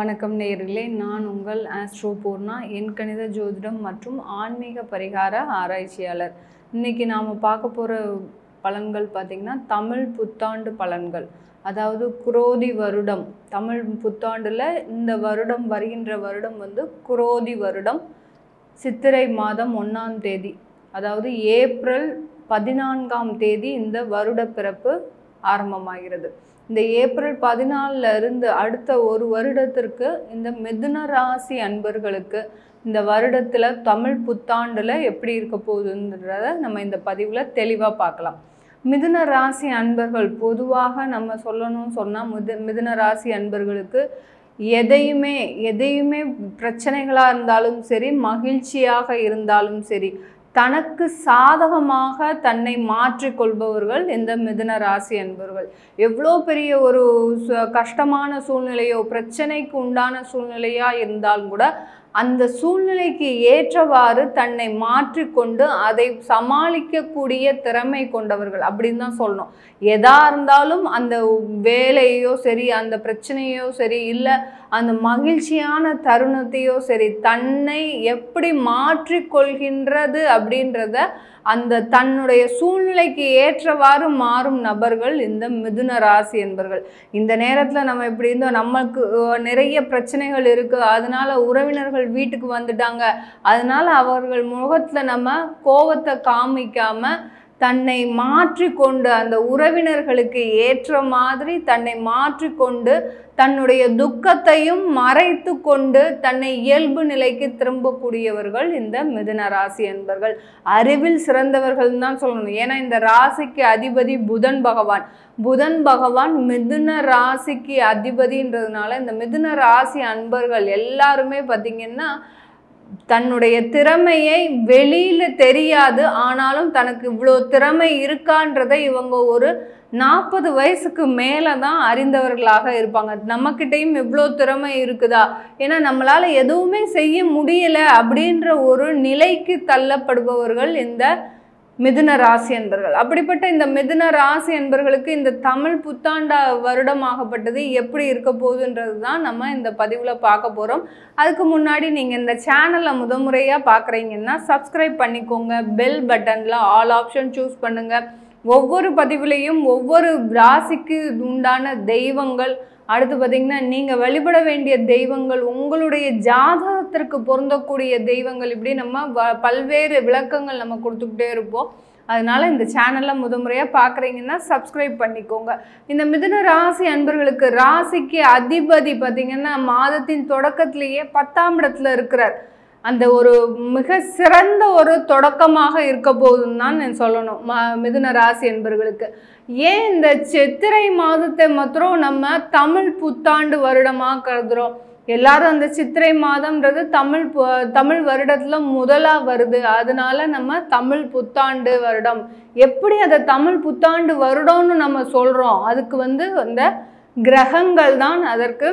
வணக்கம் நேயர்களே, நான் உங்கள் ஆஸ்ட்ரோ பூர்ணா, எண்கணித ஜோதிடம் மற்றும் ஆன்மீக பரிகார ஆராய்ச்சியாளர். இன்றைக்கி நாம் பார்க்க போகிற பலன்கள் பார்த்திங்கன்னா தமிழ் புத்தாண்டு பலன்கள். அதாவது குரோதி வருடம், தமிழ் புத்தாண்டில் இந்த வருடம் வருகின்ற வருடம் குரோதி வருடம், சித்திரை மாதம் 1ஆம் தேதி, அதாவது ஏப்ரல் 14ஆம் தேதி இந்த வருட பிறப்பு ஆரம்பமாகிறது. இந்த ஏப்ரல் 14 இருந்து அடுத்த ஒரு வருடத்திற்கு இந்த மிதுன ராசி அன்பர்களுக்கு இந்த வருடத்தில் தமிழ் புத்தாண்டில் எப்படி இருக்க போகுதுன்றத நம்ம இந்த பதிவில் தெளிவாக பார்க்கலாம். மிதுன ராசி அன்பர்கள் பொதுவாக நம்ம சொன்னால் மிதுன ராசி அன்பர்களுக்கு எதையுமே பிரச்சனைகளாக இருந்தாலும் சரி, மகிழ்ச்சியாக இருந்தாலும் சரி, தனக்கு சாதகமாக தன்னை மாற்றிக்கொள்பவர்கள் இந்த மிதுன ராசி அன்பர்கள். எவ்வளோ பெரிய ஒரு கஷ்டமான சூழ்நிலையோ பிரச்சனைக்கு உண்டான சூழ்நிலையாக இருந்தாலும் கூட அந்த சூழ்நிலைக்கு ஏற்றவாறு தன்னை மாற்றிக்கொண்டு அதை சமாளிக்கக்கூடிய திறமை கொண்டவர்கள் அப்படின்னு தான் சொல்லணும். எதா இருந்தாலும் அந்த வேலையோ சரி, அந்த பிரச்சனையோ சரி, இல்லை அந்த மகிழ்ச்சியான தருணத்தையோ சரி, தன்னை எப்படி மாற்றிக்கொள்கின்றது அப்படின்றத அந்த தன்னுடைய சூழ்நிலைக்கு ஏற்றவாறு மாறும் நபர்கள் இந்த மிதுன ராசி என்பர்கள். இந்த நேரத்தில் நம்ம எப்படி இருந்தோம், நமக்கு நிறைய பிரச்சனைகள் இருக்குது, அதனால உறவினர்கள் வீட்டுக்கு வந்துட்டாங்க, அதனால அவர்கள் முகத்தில் நம்ம கோபத்தை காமிக்காம தன்னை மாற்றிக்கொண்டு அந்த உறவினர்களுக்கு ஏற்ற மாதிரி தன்னை மாற்றிக்கொண்டு தன்னுடைய துக்கத்தையும் மறைத்து கொண்டு தன்னை இயல்பு நிலைக்கு திரும்பக்கூடியவர்கள் இந்த மிதுன ராசி என்பர்கள். அறிவில் சிறந்தவர்கள் தான் சொல்லணும். ஏன்னா இந்த ராசிக்கு அதிபதி புதன் பகவான் மிதுன ராசிக்கு அதிபதின்றதுனால இந்த மிதுன ராசி அன்பர்கள் எல்லாருமே பார்த்திங்கன்னா தன்னுடைய திறமையை வெளியில தெரியாது, ஆனாலும் தனக்கு இவ்வளோ திறமை இருக்கான்றதை இவங்க ஒரு 40 வயசுக்கு மேலே தான் அறிந்தவர்களாக இருப்பாங்க. நம்மக்கிட்டையும் இவ்வளோ திறமை இருக்குதா, ஏன்னா நம்மளால் எதுவுமே செய்ய முடியலை அப்படின்ற ஒரு நிலைக்கு தள்ளப்படுபவர்கள் இந்த மிதுன ராசி என்பர்கள். அப்படிப்பட்ட இந்த மிதுன ராசி என்பர்களுக்கு இந்த தமிழ் புத்தாண்டு வருடமாகப்பட்டது எப்படி இருக்க போகுதுன்றது தான் நம்ம இந்த பதிவில் பார்க்க போகிறோம். அதுக்கு முன்னாடி நீங்கள் இந்த சேனலை முதன்முறையாக பார்க்குறீங்கன்னா சப்ஸ்கிரைப் பண்ணிக்கோங்க, பெல் பட்டனில் ஆல் ஆப்ஷன் சூஸ் பண்ணுங்கள். ஒவ்வொரு பதிவுலையும் ஒவ்வொரு ராசிக்கு உண்டான தெய்வங்கள், அடுத்து பார்த்திங்கன்னா நீங்கள் வழிபட வேண்டிய தெய்வங்கள், உங்களுடைய ஜாதகத்திற்கு பொருந்தக்கூடிய தெய்வங்கள், இப்படி நம்ம பல்வேறு விளக்கங்கள் நம்ம கொடுத்துக்கிட்டே இருப்போம். அதனால் இந்த சேனலை முதன்முறையாக பார்க்குறீங்கன்னா சப்ஸ்கிரைப் பண்ணிக்கோங்க. இந்த மிதுன ராசி அன்பர்களுக்கு ராசிக்கு அதிபதி பார்த்திங்கன்னா மாதத்தின் தொடக்கத்திலேயே 10ஆம் இடத்துல இருக்கிறார். அந்த ஒரு மிக சிறந்த ஒரு தொடக்கமாக இருக்க போகுதுன்னு தான் நான் சொல்லணும் மிதுன ராசி என்பர்களுக்கு. ஏன் இந்த சித்திரை மாதத்தை மாத்திரம் நம்ம தமிழ் புத்தாண்டு வருடமாக கருதுகிறோம்? எல்லாரும் அந்த சித்திரை மாதம்ன்றது தமிழ் வருடத்தில் முதலாக வருது, அதனால நம்ம தமிழ் புத்தாண்டு வருடம். எப்படி அதை தமிழ் புத்தாண்டு வருடம்னு நம்ம சொல்கிறோம்? அதுக்கு அந்த கிரகங்கள் தான் அதற்கு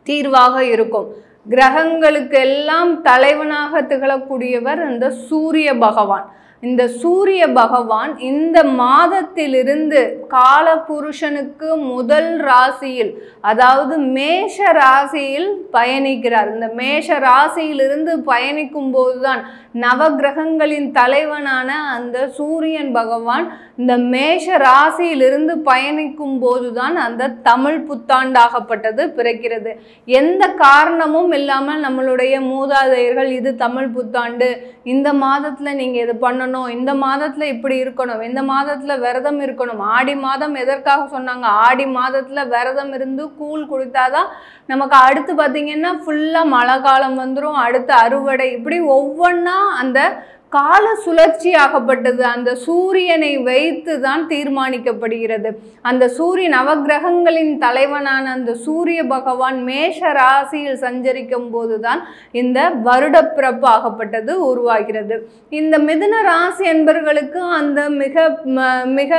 தீர்வாக இருக்கும். கிரகங்களுக்கு எல்லாம் தலைவனாக திகழக்கூடியவர் இந்த சூரிய பகவான். இந்த சூரிய பகவான் இந்த மாதத்திலிருந்து காலபுருஷனுக்கு முதல் ராசியில், அதாவது மேஷ ராசியில் பயணிக்கிறார். இந்த மேஷ ராசியிலிருந்து பயணிக்கும் போதுதான் நவகிரகங்களின் தலைவனான அந்த சூரியன் பகவான் இந்த மேஷ ராசியிலிருந்து பயணிக்கும் போதுதான் அந்த தமிழ் புத்தாண்டாகப்பட்டது பிறக்கிறது. எந்த காரணமும் இல்லாமல் நம்மளுடைய மூதாதையர்கள் இது தமிழ் புத்தாண்டு, இந்த மாதத்தில் நீங்கள் இது பண்ணணும், இந்த மாதத்தில் இப்படி இருக்கணும், இந்த மாதத்தில் விரதம் இருக்கணும். ஆடி மாதம் எதற்காக சொன்னாங்க? ஆடி மாதத்தில் விரதம் இருந்து கூழ் குடித்தாதான் நமக்கு அடுத்து பார்த்திங்கன்னா ஃபுல்லாக மழை காலம் வந்துடும், அடுத்து அறுவடை, இப்படி ஒவ்வொன்றா அந்த கால சுழற்சி ஆகப்பட்டது அந்த சூரியனை வைத்து தான் தீர்மானிக்கப்படுகிறது. அந்த சூரிய நவகிரகங்களின் தலைவனான அந்த சூரிய பகவான் மேஷ ராசியில் சஞ்சரிக்கும் போதுதான் இந்த வருட பிறப்பு ஆகப்பட்டது உருவாகிறது. இந்த மிதுன ராசி என்பர்களுக்கு அந்த மிக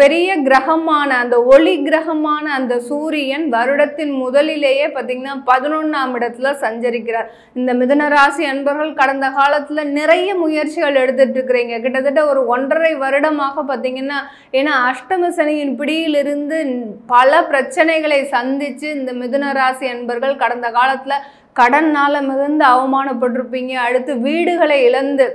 பெரிய கிரகமான அந்த ஒளி கிரகமான அந்த சூரியன் வருடத்தின் முதலிலேயே பார்த்திங்கன்னா 11ஆம் இடத்துல சஞ்சரிக்கிறார். இந்த மிதுன ராசி அன்பர்கள் கடந்த காலத்தில் நிறைய நிறைய முயற்சிகள் எடுத்துட்டு இருக்கிறீங்க. கிட்டத்தட்ட ஒரு 1.5 வருடமாக பார்த்தீங்கன்னா, ஏன்னா அஷ்டம சனியின் பிடியிலிருந்து பல பிரச்சனைகளை சந்திச்சு இந்த மிதுன ராசி அன்பர்கள் கடந்த காலத்துல கடன்னால மிகுந்த அவமானப்பட்டிருப்பீங்க. அடுத்து வீடுகளை இழந்து,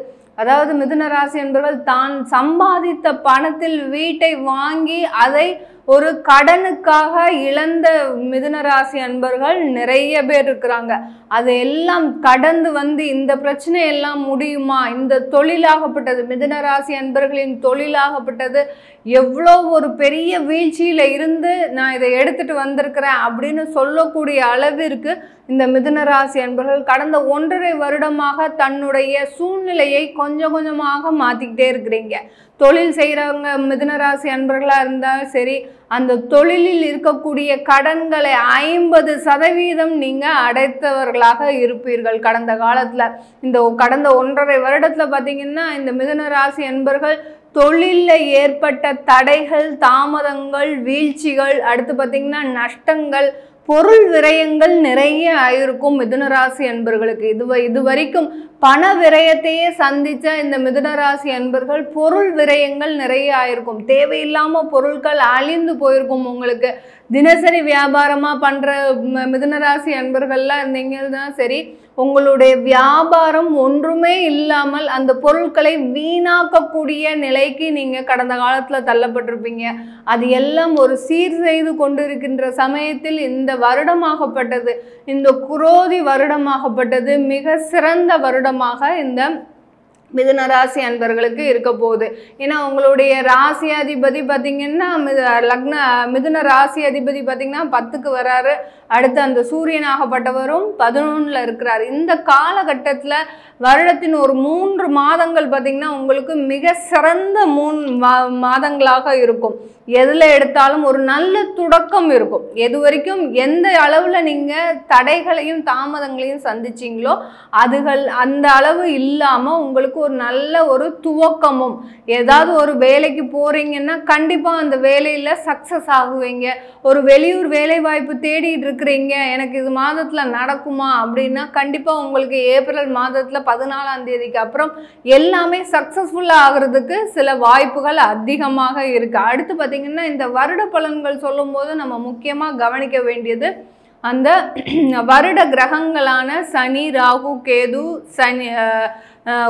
அதாவது மிதுன ராசி என்பவர்கள் தான் சம்பாதித்த பணத்தில் வீட்டை வாங்கி அதை ஒரு கடனுக்காக இழந்த மிதுன ராசி அன்பர்கள் நிறைய பேர் இருக்கிறாங்க. அதையெல்லாம் கடந்து வந்து இந்த பிரச்சனை எல்லாம் முடியுமா, இந்த தொழிலாகப்பட்டது மிதுன ராசி அன்பர்களின் தொழிலாகப்பட்டது எவ்வளோ ஒரு பெரிய வீழ்ச்சியில இருந்து நான் இதை எடுத்துட்டு வந்திருக்கிறேன் அப்படின்னு சொல்லக்கூடிய அளவிற்கு இந்த மிதுன ராசி அன்பர்கள் கடந்த 1.5 வருடமாக தன்னுடைய சூழ்நிலையை கொஞ்சம் கொஞ்சமாக மாத்திக்கிட்டே இருக்கிறீங்க. தொழில் செய்கிறவங்க மிதுன ராசி அன்பர்களாக இருந்தாலும் சரி, அந்த தொழிலில் இருக்கக்கூடிய கடன்களை 50% நீங்கள் அடைத்தவர்களாக இருப்பீர்கள். கடந்த காலத்தில் இந்த கடந்த 1.5 வருடத்தில் பார்த்தீங்கன்னா இந்த மிதுன ராசி அன்பர்கள் தொழிலில் ஏற்பட்ட தடைகள், தாமதங்கள், வீழ்ச்சிகள், அடுத்து பார்த்தீங்கன்னா நஷ்டங்கள், பொருள் விரயங்கள் நிறைய ஆயிருக்கும் மிதுன ராசி அன்பர்களுக்கு. இது வரைக்கும் பண விரயத்தையே சந்திச்ச இந்த மிதுன ராசி அன்பர்கள் பொருள் விரயங்கள் நிறைய ஆயிருக்கும். தேவையில்லாம பொருட்கள் அழிந்து போயிருக்கும். உங்களுக்கு தினசரி வியாபாரமா பண்ற மிதுன ராசி அன்பர்கள்லாம் இருந்தீங்கன்னா சரி, உங்களுடைய வியாபாரம் ஒன்றுமே இல்லாமல் அந்த பொருட்களை வீணாக்கக்கூடிய நிலைக்கு நீங்க கடந்த காலத்துல தள்ளப்பட்டிருப்பீங்க. அது எல்லாம் ஒரு சீர் செய்து கொண்டிருக்கின்ற சமயத்தில் இந்த வருடமாகப்பட்டது, இந்த குரோதி வருடமாகப்பட்டது மிக சிறந்த வருடமாக இந்த மிதுன ராசி அன்பர்களுக்கு இருக்க போகுது. ஏன்னா உங்களுடைய ராசி அதிபதி பார்த்தீங்கன்னா மிதுன ராசி அதிபதி பார்த்தீங்கன்னா 10க்கு வராரு. அடுத்து அந்த சூரியனாகப்பட்டவரும் 11ல் இருக்கிறார். இந்த காலகட்டத்தில் வருடத்தின் ஒரு 3 மாதங்கள் பார்த்தீங்கன்னா உங்களுக்கு மிக சிறந்த 3 மாதங்களாக இருக்கும். எதில் எடுத்தாலும் ஒரு நல்ல தொடக்கம் இருக்கும். எது வரைக்கும் எந்த அளவில் நீங்கள் தடைகளையும் தாமதங்களையும் சந்திச்சிங்களோ அதுகள் அந்த அளவு இல்லாமல் உங்களுக்கு ஒரு நல்ல ஒரு துவக்கமும், ஏதாவது ஒரு வேலைக்கு போகிறீங்கன்னா கண்டிப்பாக அந்த வேலையில் சக்ஸஸ் ஆகுவீங்க. ஒரு வெளியூர் வேலை வாய்ப்பு தேடிட்டு இருக்கிறீங்க, எனக்கு இது மாதத்தில் நடக்குமா அப்படின்னா கண்டிப்பாக உங்களுக்கு ஏப்ரல் மாதத்தில் 14ஆம் தேதிக்கு அப்புறம் எல்லாமே சக்ஸஸ்ஃபுல்லாக ஆகிறதுக்கு சில வாய்ப்புகள் அதிகமாக இருக்குது. அடுத்து பார்த்தீங்கன்னா இந்த வருட பலன்கள் சொல்லும் போது நம்ம முக்கியமாக கவனிக்க வேண்டியது அந்த வருட கிரகங்களான சனி, ராகு, கேது,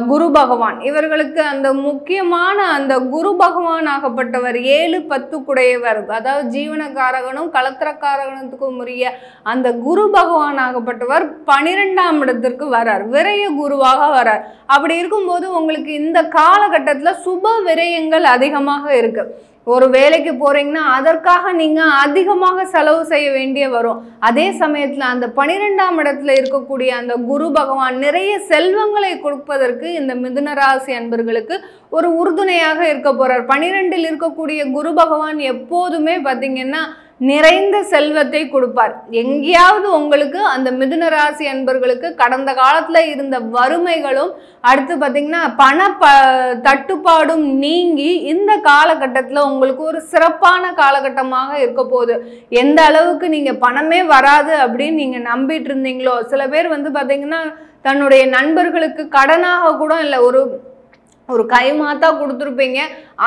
குரு பகவான். இவர்களுக்கு அந்த முக்கியமான அந்த குரு பகவான் ஆகப்பட்டவர் 7-10 குடையவர், அதாவது ஜீவனக்காரகனும் கலத்திரக்காரகனுக்கும் உரிய அந்த குரு பகவான் ஆகப்பட்டவர் 12ஆம் இடத்திற்கு வரார், விரய குருவாக வரார். அப்படி இருக்கும்போது உங்களுக்கு இந்த காலகட்டத்தில் சுப விரயங்கள் அதிகமாக இருக்கு. ஒரு வேலைக்கு போறீங்கன்னா அதற்காக நீங்க அதிகமாக செலவு செய்ய வேண்டிய வரும். அதே சமயத்துல அந்த 12ஆம் இடத்துல இருக்கக்கூடிய அந்த குரு பகவான் நிறைய செல்வங்களை கொடுப்பதற்கு இந்த மிதுன ராசி அன்பர்களுக்கு ஒரு உறுதுணையாக இருக்க போறார். 12ல் இருக்கக்கூடிய குரு பகவான் எப்போதுமே பார்த்தீங்கன்னா நிறைந்த செல்வத்தை கொடுப்பார். எங்கேயாவது உங்களுக்கு அந்த மிதுன ராசி அன்பர்களுக்கு கடந்த காலத்துல இருந்த வறுமைகளும் அடுத்து பார்த்தீங்கன்னா தட்டுப்பாடும் நீங்கி இந்த காலகட்டத்தில் உங்களுக்கு ஒரு சிறப்பான காலகட்டமாக இருக்க போகுது. எந்த அளவுக்கு நீங்க பணமே வராது அப்படின்னு நீங்க நம்பிட்டு இருந்தீங்களோ, சில பேர் வந்து பார்த்தீங்கன்னா தன்னுடைய நண்பர்களுக்கு கடனாக கூட இல்லை, ஒரு கைமாத்தா கொடுத்துருப்பீங்க.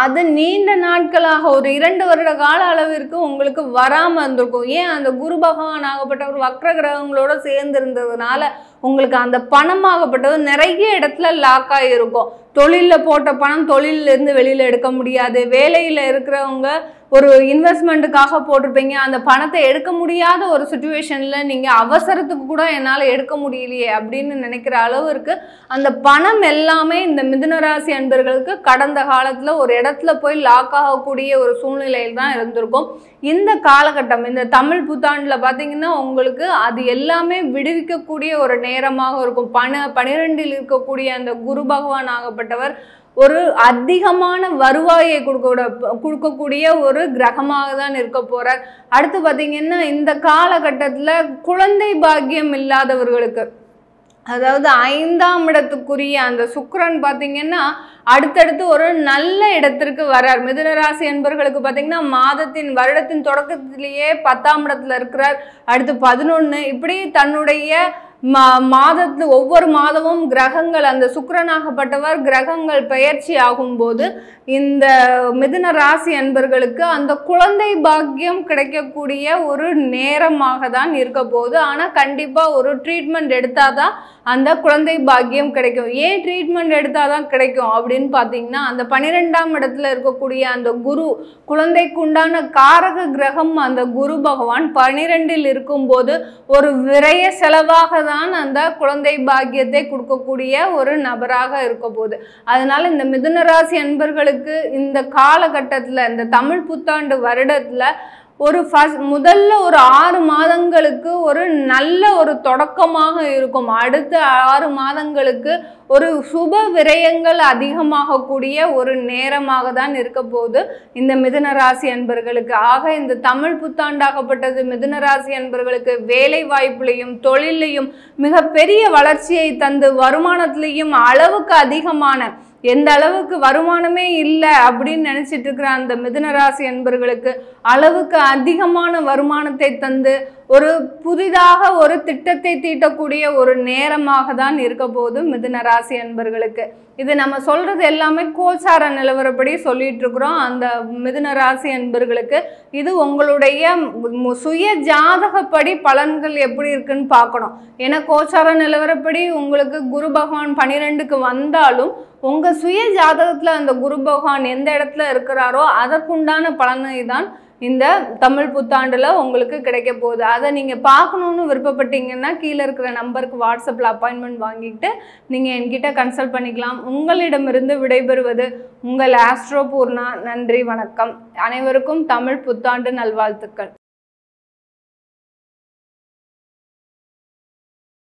அது நீண்ட நாட்களாக ஒரு 2 வருட கால அளவிற்கு உங்களுக்கு வராமல் இருந்திருக்கும். ஏன், அந்த குரு பகவான் ஆகப்பட்டவர் வக்ர கிரகங்களோட சேர்ந்து இருந்ததுனால உங்களுக்கு அந்த பணமாகப்பட்டது நிறைய இடத்துல லாக் ஆகிருக்கும். தொழிலில் போட்ட பணம் தொழிலிருந்து வெளியில் எடுக்க முடியாது. வேலையில் இருக்கிறவங்க ஒரு இன்வெஸ்ட்மெண்ட்டுக்காக போட்டிருப்பீங்க, அந்த பணத்தை எடுக்க முடியாத ஒரு சுச்சுவேஷனில் நீங்கள் அவசரத்துக்கு கூட என்னால் எடுக்க முடியலையே அப்படின்னு நினைக்கிற அளவிற்கு அந்த பணம் எல்லாமே இந்த மிதுன ராசி அன்பர்களுக்கு கடந்த காலத்தில் ஒரு இடத்துல போய் லாக் ஆகக்கூடிய ஒரு சூழ்நிலையில் தான் இருந்திருக்கும். இந்த காலகட்டம் இந்த தமிழ் புத்தாண்டில் பார்த்தீங்கன்னா உங்களுக்கு அது எல்லாமே விடுவிக்கக்கூடிய ஒரு நேரமாக இருக்கும். 12ல் இருக்கக்கூடிய அந்த குரு பகவான் ஆகப்பட்டவர் ஒரு அதிகமான வருவாயை கொடுக்கக்கூடிய ஒரு கிரகமாக தான் இருக்க போறார். அடுத்து பார்த்தீங்கன்னா இந்த காலகட்டத்தில் குழந்தை பாக்கியம் இல்லாதவர்களுக்கு, அதாவது 5ஆம் இடத்துக்குரிய அந்த சுக்கிரன் பார்த்தீங்கன்னா அடுத்தடுத்து ஒரு நல்ல இடத்திற்கு வரார். மிதுன ராசி என்பர்களுக்கு பார்த்தீங்கன்னா வருடத்தின் தொடக்கத்திலேயே 10ஆம் இடத்துல இருக்கிறார். அடுத்து 11, இப்படி தன்னுடைய மாதத்து ஒவ்வொரு மாதமும் கிரகங்கள் அந்த சுக்கிரனாகப்பட்டவர் கிரகங்கள் பெயர்ச்சி ஆகும்போது இந்த மிதுன ராசி அன்பர்களுக்கு அந்த குழந்தை பாக்கியம் கிடைக்கக்கூடிய ஒரு நேரமாக தான் இருக்க போகுது. ஆனால் கண்டிப்பாக ஒரு ட்ரீட்மெண்ட் எடுத்தாதான் அந்த குழந்தை பாக்கியம் கிடைக்கும். ஏன் ட்ரீட்மெண்ட் எடுத்தாதான் கிடைக்கும் அப்படின்னு பார்த்தீங்கன்னா, அந்த 12ஆம் இடத்துல இருக்கக்கூடிய அந்த குரு, குழந்தைக்கு உண்டான காரக கிரகம் அந்த குரு பகவான் 12இல் இருக்கும்போது ஒரு விரய செலவாக தான் அந்த குழந்தை பாக்கியத்தை கொடுக்கக்கூடிய ஒரு நபராக இருக்க போகுது. அதனால இந்த மிதுன ராசி அன்பர்களுக்கு இந்த காலகட்டத்தில், இந்த தமிழ் புத்தாண்டு வருடத்துல முதல்ல ஒரு 6 மாதங்களுக்கு ஒரு நல்ல ஒரு தொடக்கமாக இருக்கும். அடுத்த 6 மாதங்களுக்கு ஒரு சுப விரயங்கள் அதிகமாகக்கூடிய ஒரு நேரமாக தான் இருக்க போது இந்த மிதுன ராசி அன்பர்களுக்கு. ஆக இந்த தமிழ் புத்தாண்டாகப்பட்டது மிதுன ராசி அன்பர்களுக்கு வேலை வாய்ப்புலையும் தொழிலையும் மிகப்பெரிய வளர்ச்சியை தந்து, வருமானத்திலையும் அளவுக்கு அதிகமான, எந்த அளவுக்கு வருமானமே இல்லை அப்படின்னு நினைச்சிட்டு இருக்கிற அந்த மிதுன ராசி அன்பர்களுக்கு அளவுக்கு அதிகமான வருமானத்தை தந்து ஒரு புதிதாக ஒரு திட்டத்தை தீட்டக்கூடிய ஒரு நேரமாக தான் இருக்க போது மிதுன ராசி அன்பர்களுக்கு. இது நம்ம சொல்றது எல்லாமே கோச்சார நிலவரப்படி சொல்லிட்டு இருக்கிறோம். அந்த மிதுன ராசி அன்பர்களுக்கு இது உங்களுடைய சுய ஜாதகப்படி பலன்கள் எப்படி இருக்குன்னு பார்க்கணும். ஏன்னா கோச்சார நிலவரப்படி உங்களுக்கு குரு பகவான் 12க்கு வந்தாலும் உங்க சுய ஜாதகத்துல அந்த குரு பகவான் எந்த இடத்துல இருக்கிறாரோ அதற்குண்டான பலனை தான் இந்த தமிழ் புத்தாண்டுல உங்களுக்கு கிடைக்க போகுது. அதை நீங்க பார்க்கணும்னு விருப்பப்பட்டீங்கன்னா கீழே இருக்கிற நம்பருக்கு வாட்ஸ்அப்ல அப்பாயின்மெண்ட் வாங்கிட்டு நீங்க என்கிட்ட கன்சல்ட் பண்ணிக்கலாம். உங்களிடமிருந்து விடைபெறுவது உங்கள் ஆஸ்ட்ரோ பூர்ணா. நன்றி, வணக்கம். அனைவருக்கும் தமிழ் புத்தாண்டு நல்வாழ்த்துக்கள்.